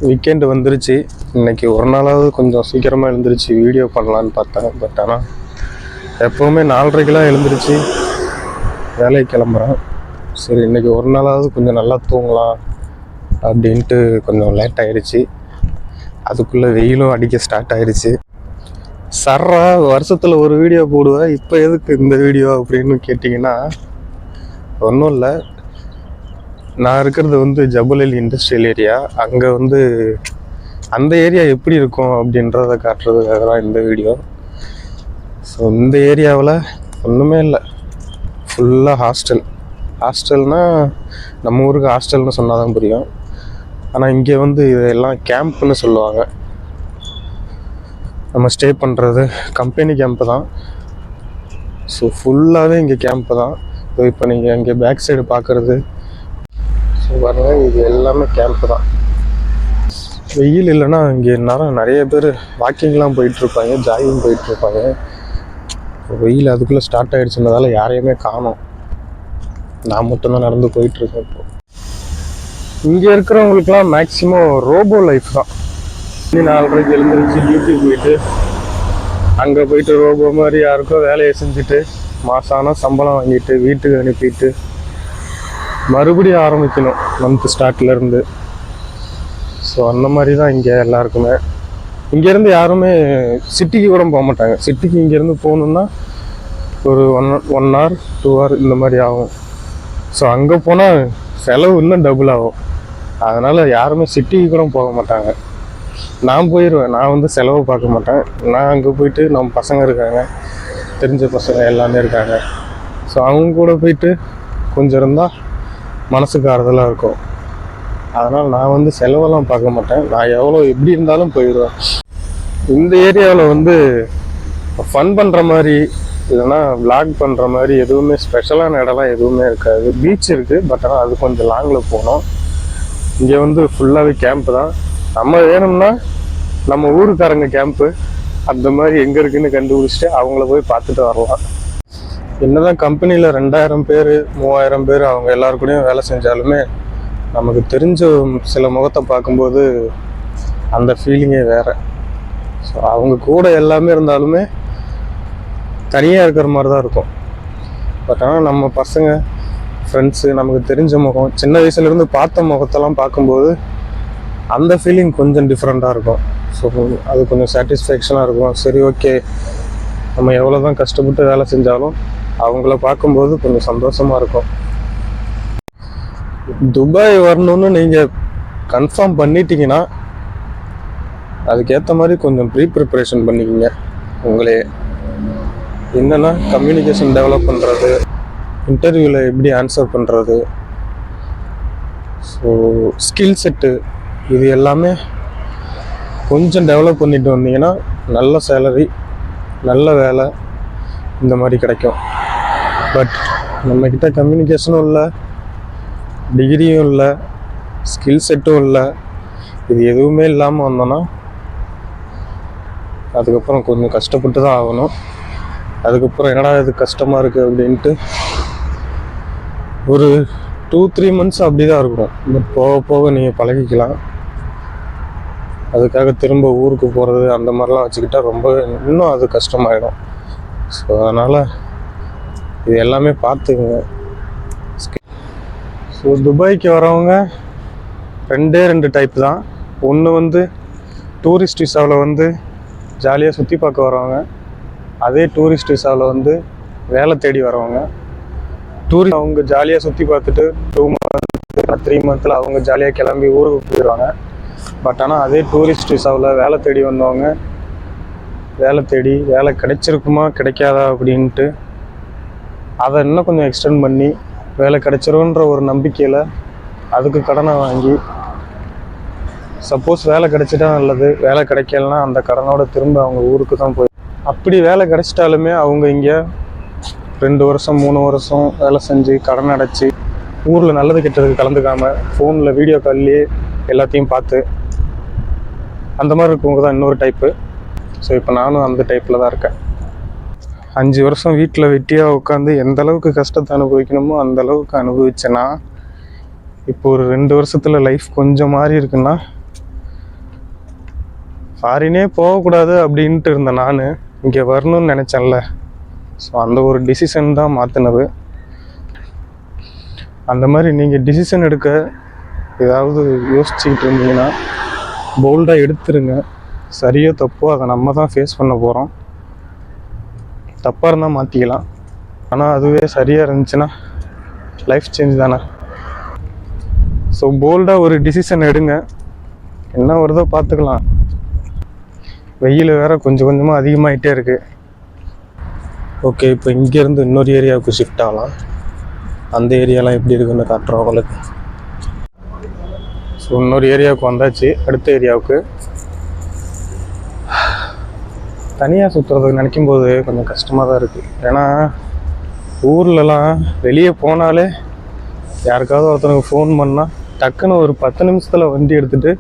Weekend வந்துருச்சு. இன்னைக்கு ஒரு நாளாவது கொஞ்சம் சீக்கிரமாக எழுந்திரிச்சு வீடியோ பண்ணலான்னு பார்த்தேன். பட் ஆனால் எப்போவுமே 4:30க்கெலாம் எழுந்திரிச்சு வேலைக்கு கிளம்புறேன். சரி இன்னைக்கு ஒரு நாளாவது கொஞ்சம் நல்லா தூங்கலாம் அப்படின்ட்டு கொஞ்சம் லேட் ஆகிடுச்சு. அதுக்குள்ளே வெயிலும் அடிக்க ஸ்டார்ட் ஆகிடுச்சு. சர்றா வருஷத்தில் ஒரு வீடியோ போடுவேன், இப்போ எதுக்கு இந்த வீடியோ அப்படின்னு கேட்டிங்கன்னா ஒன்றும் இல்லை. நான் இருக்கிறது வந்து ஜபுலலி இண்டஸ்ட்ரியல் ஏரியா. அங்கே வந்து அந்த ஏரியா எப்படி இருக்கும் அப்படின்றத காட்டுறதுக்காக தான் இந்த வீடியோ. ஸோ இந்த ஏரியாவில் ஒன்றுமே இல்லை, ஃபுல்லாக ஹாஸ்டல்னால் நம்ம ஊருக்கு ஹாஸ்டல்னு சொன்னால் தான் புரியும். ஆனால் இங்கே வந்து இதெல்லாம் கேம்ப்னு சொல்லுவாங்க. நம்ம ஸ்டே பண்ணுறது கம்பெனி கேம்ப்பு தான். ஸோ ஃபுல்லாகவே இங்கே கேம்ப்பு தான். ஸோ இப்போ நீங்கள் இங்கே பேக் சைடு பார்க்குறது பாருங்க, இது எல்லாமே கேம்ப்பு தான். வெயில் இல்லைன்னா இங்கே நிறைய பேர் வாக்கிங்லாம் போயிட்டுருப்பாங்க, ஜாகிங் போயிட்டுருப்பாங்க. வெயில் அதுக்குள்ளே ஸ்டார்ட் ஆகிடுச்சுன்றதால யாரையுமே காணோம். நான் மட்டும்தான் நடந்து போயிட்டுருக்கேன். இப்போ இங்கே இருக்கிறவங்களுக்குலாம் மேக்ஸிமம் ரோபோ லைஃப் தான். 4:30க்கு எழுந்திரிச்சு டியூட்டி போயிட்டு அங்கே போயிட்டு ரோபோ மாதிரி யாருக்கோ வேலையை செஞ்சுட்டு மாசான சம்பளம் வாங்கிட்டு வீட்டுக்கு அனுப்பிட்டு மறுபடியும் ஆரம்பிக்கணும் மந்த் ஸ்டார்ட்லேருந்து. ஸோ அந்த மாதிரி தான் இங்கே எல்லாருக்குமே. இங்கேருந்து யாருமே சிட்டிக்கு கூட போக மாட்டாங்க. சிட்டிக்கு இங்கேருந்து போகணுன்னா ஒரு 1 hour 2 hour இந்த மாதிரி ஆகும். ஸோ அங்கே போனால் செலவு இன்னும் டபுள் ஆகும். அதனால் யாருமே சிட்டிக்கு கூட போக மாட்டாங்க. நான் போயிடுவேன். நான் வந்து செலவு பார்க்க மாட்டேன். நான் அங்கே போயிட்டு நம்ம பசங்க இருக்காங்க, தெரிஞ்ச பசங்க எல்லாமே இருக்காங்க. ஸோ அவங்க கூட போயிட்டு கொஞ்சம் இருந்தால் மனசுக்கு ஆறுதலாக இருக்கும். அதனால் நான் வந்து செலவெல்லாம் பார்க்க மாட்டேன். நான் எவ்வளோ எப்படி இருந்தாலும் போயிடுவேன். இந்த ஏரியாவில் வந்து ஃபன் பண்ணுற மாதிரி இல்லைன்னா விளாக் பண்ணுற மாதிரி எதுவுமே ஸ்பெஷலான இடம்லாம் எதுவுமே இருக்காது. பீச் இருக்குது, பட் ஆனால் அது கொஞ்சம் லாங்கில் போகணும். இங்கே வந்து ஃபுல்லாகவே கேம்ப்பு தான். நம்ம வேணும்னா நம்ம ஊருக்காரங்க கேம்ப்பு அந்த மாதிரி எங்கே இருக்குதுன்னு கண்டுபிடிச்சிட்டு அவங்கள போய் பார்த்துட்டு வரலாம். என்னதான் கம்பெனியில் 2000 பேர் 3000 பேர் அவங்க எல்லாருக்கூடையும் வேலை செஞ்சாலுமே நமக்கு தெரிஞ்ச சில முகத்தை பார்க்கும்போது அந்த ஃபீலிங்கே வேறு. ஸோ அவங்க கூட எல்லாமே இருந்தாலுமே தனியாக இருக்கிற மாதிரி தான் இருக்கும். பட் ஆனால் நம்ம பசங்க ஃப்ரெண்ட்ஸு நமக்கு தெரிஞ்ச முகம், சின்ன வயசுலேருந்து பார்த்த முகத்தெல்லாம் பார்க்கும்போது அந்த ஃபீலிங் கொஞ்சம் டிஃப்ரெண்ட்டாக இருக்கும். ஸோ அது கொஞ்சம் சாட்டிஸ்ஃபேக்ஷனாக இருக்கும். சரி ஓகே, நம்ம எவ்வளோ தான் கஷ்டப்பட்டு வேலை செஞ்சாலும் அவங்கள பார்க்கும்போது கொஞ்சம் சந்தோஷமாக இருக்கும். துபாய் வரணும்னு நீங்கள் கன்ஃபார்ம் பண்ணிட்டீங்கன்னா அதுக்கேற்ற மாதிரி கொஞ்சம் ப்ரிப்ரேஷன் பண்ணிக்கிங்க. உங்களே என்னென்னா கம்யூனிகேஷன் டெவலப் பண்ணுறது, இன்டர்வியூவில் எப்படி ஆன்சர் பண்ணுறது, ஸோ ஸ்கில் செட்டு இது எல்லாமே கொஞ்சம் டெவலப் பண்ணிட்டு வந்தீங்கன்னா நல்ல சேலரி, நல்ல வேலை இந்த மாதிரி கிடைக்கும். பட் நம்மக்கிட்ட கம்யூனிகேஷனும் இல்லை, டிகிரியும் இல்லை, ஸ்கில் செட்டும் இல்லை, இது எதுவுமே இல்லாமல் வந்தோன்னா அதுக்கப்புறம் கொஞ்சம் கஷ்டப்பட்டு தான் ஆகணும். அதுக்கப்புறம் என்னடா இது கஷ்டமாக இருக்குது அப்படின்ட்டு ஒரு 2-3 months அப்படி தான் இருக்கும். பட் போக போக நீங்கள் பழகிக்கலாம். அதுக்காக திரும்ப ஊருக்கு போகிறது அந்த மாதிரிலாம் வச்சுக்கிட்டால் ரொம்ப இன்னும் அது கஷ்டமாயிடும். ஸோ அதனால் இது எல்லாமே பார்த்துக்குங்க. ஸோ துபாய்க்கு வரவங்க 2 டைப் தான். ஒன்று வந்து டூரிஸ்ட் விசாவில் வந்து ஜாலியாக சுற்றி பார்க்க வரவங்க, அதே டூரிஸ்ட் விசாவில் வந்து வேலை தேடி வரவங்க. அவங்க ஜாலியாக சுற்றி பார்த்துட்டு 2 months 3 months அவங்க ஜாலியாக கிளம்பி ஊருக்கு போயிடுவாங்க. பட் ஆனால் அதே டூரிஸ்ட் விசாவில் வேலை தேடி வந்தவங்க வேலை கிடைச்சிருக்குமா கிடைக்காதா அப்படின்ட்டு அதை இன்னும் கொஞ்சம் எக்ஸ்டெண்ட் பண்ணி வேலை கிடைச்சிருன்ற ஒரு நம்பிக்கையில் அதுக்கு கடனை வாங்கி, சப்போஸ் வேலை கிடைச்சிட்டா நல்லது, வேலை கிடைக்கலன்னா அந்த கடனோட திரும்ப அவங்க ஊருக்கு தான் போய், அப்படி வேலை கிடைச்சிட்டாலுமே அவங்க இங்கே 2 வருஷம் 3 வருஷம் வேலை செஞ்சு கடன் அடைச்சி ஊரில் நல்லது கெட்டதுக்கு கலந்துக்காமல் ஃபோனில் வீடியோ கால்லேயே எல்லாத்தையும் பார்த்து அந்த மாதிரி இருக்கவங்க தான் இன்னொரு டைப்பு. ஸோ இப்போ நானும் அந்த டைப்பில் தான் இருக்கேன். 5 வருஷம் வீட்டில் வெட்டியாக உட்காந்து எந்த அளவுக்கு கஷ்டத்தை அனுபவிக்கணுமோ அந்த அளவுக்கு அனுபவிச்சேன்னா இப்போ ஒரு 2 வருஷத்தில் லைஃப் கொஞ்சம் மாறி இருக்குன்னா, ஃபாரினே போகக்கூடாது அப்படின்ட்டு இருந்தேன் நான், இங்கே வரணும்னு நினச்சேன்ல. ஸோ அந்த ஒரு டிசிஷன் தான் மாற்றினது. அந்த மாதிரி நீங்கள் டிசிஷன் எடுக்க ஏதாவது யோசிச்சுக்கிட்டு இருந்தீங்கன்னா போல்டாக எடுத்துருங்க. சரியோ தப்போ அதை நம்ம தான் ஃபேஸ் பண்ண போகிறோம். தப்பாக இருந்தால் மாற்றிக்கலாம், ஆனால் அதுவே சரியாக இருந்துச்சுன்னா லைஃப் சேஞ்ச் தானே. ஸோ போல்டாக ஒரு டிசிஷன் எடுங்க. என்ன வருதோ பார்த்துக்கலாம். வெயில் வேறு கொஞ்சம் கொஞ்சமாக அதிகமாகிட்டே இருக்குது. ஓகே, இப்போ இங்கேருந்து இன்னொரு ஏரியாவுக்கு ஷிஃப்ட் ஆகலாம். அந்த ஏரியாலாம் எப்படி இருக்குன்னு காட்டுறோம் உங்களுக்கு. ஸோ இன்னொரு ஏரியாவுக்கு வந்தாச்சு. அடுத்த ஏரியாவுக்கு தனியாக சுற்றுறதுக்கு நினைக்கும் போது கொஞ்சம் கஷ்டமாக தான் இருக்குது. ஏன்னா ஊர்லலாம் வெளியே போனாலே யாருக்காவது ஒருத்தனுக்கு ஃபோன் பண்ணால் டக்குன்னு ஒரு 10 நிமிஷத்தில் வண்டி எடுத்துகிட்டு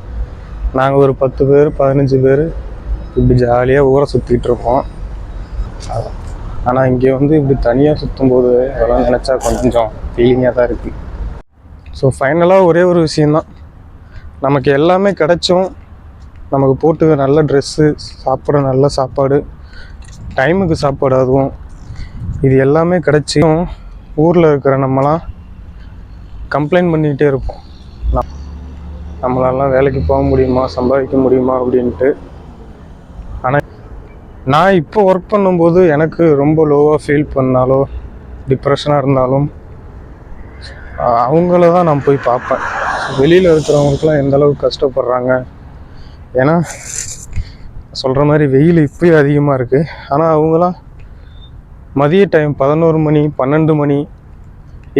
நாங்கள் ஒரு 10 பேர் 15 பேர் இப்படி ஜாலியாக ஊரை சுற்றிக்கிட்டு இருப்போம். ஆனால் இங்கே வந்து இப்படி தனியாக சுற்றும்போது அதெல்லாம் நினச்சா கொஞ்சம் ஃபீலிங்காக தான் இருக்குது. ஸோ ஃபைனலாக ஒரே ஒரு விஷயந்தான், நமக்கு எல்லாமே கிடைச்சும் நமக்கு போட்டு நல்ல ட்ரெஸ்ஸு, சாப்பிட நல்ல சாப்பாடு, டைமுக்கு சாப்பாடு, அதுவும் இது எல்லாமே கிடைச்சும் ஊரில் இருக்கிற நம்மலாம் கம்ப்ளைண்ட் பண்ணிக்கிட்டே இருப்போம். நம்மளாலாம் வேலைக்கு போக முடியுமா, சம்பாதிக்க முடியுமா அப்படின்ட்டு. ஆனால் நான் இப்போ ஒர்க் பண்ணும்போது எனக்கு ரொம்ப லோவாக ஃபீல் பண்ணாலோ டிப்ரெஷனாக இருந்தாலும் அவங்கள தான் நான் போய் பார்ப்பேன். வெளியில் இருக்கிறவங்களுக்குலாம் எந்த அளவுக்கு கஷ்டப்படுறாங்க. ஏன்னா சொல்கிற மாதிரி வெயில் இப்போயும் அதிகமாக இருக்குது. ஆனால் அவங்களாம் மதிய டைம் 11 மணி 12 மணி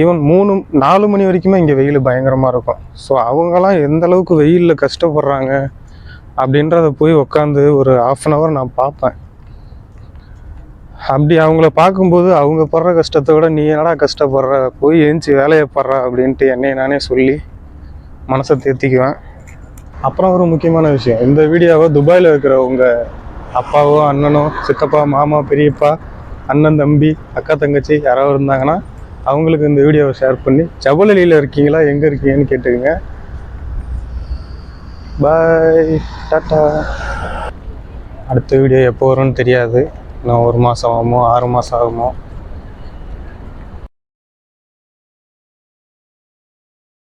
ஈவன் 3-4 மணி வரைக்குமே இங்கே வெயில் பயங்கரமாக இருக்கும். ஸோ அவங்களாம் எந்த அளவுக்கு வெயிலில் கஷ்டப்படுறாங்க அப்படின்றத போய் உட்காந்து ஒரு 1/2 hour நான் பார்ப்பேன். அப்படி அவங்கள பார்க்கும்போது அவங்க படுற கஷ்டத்தை விட நீ என்னடா கஷ்டப்படுற, போய் ஏஞ்சி வேலையை படுற அப்படின்ட்டு என்னை நானே சொல்லி மனசை தேர்த்திக்குவேன். அப்புறம் ஒரு முக்கியமான விஷயம், இந்த வீடியோவை துபாயில் இருக்கிற உங்கள் அப்பாவோ அண்ணனோ சித்தப்பா மாமா பெரியப்பா அண்ணன் தம்பி அக்கா தங்கச்சி யாராவது இருந்தாங்கன்னா அவங்களுக்கு இந்த வீடியோவை ஷேர் பண்ணி ஜபலலியில் இருக்கீங்களா எங்கே இருக்கீங்கன்னு கேட்டுக்குங்க. பாய், டாட்டா. அடுத்த வீடியோ எப்போ வரும்னு தெரியாது. இன்னும் 1 மாதம் ஆகுமோ 6 மாதம் ஆகுமோ.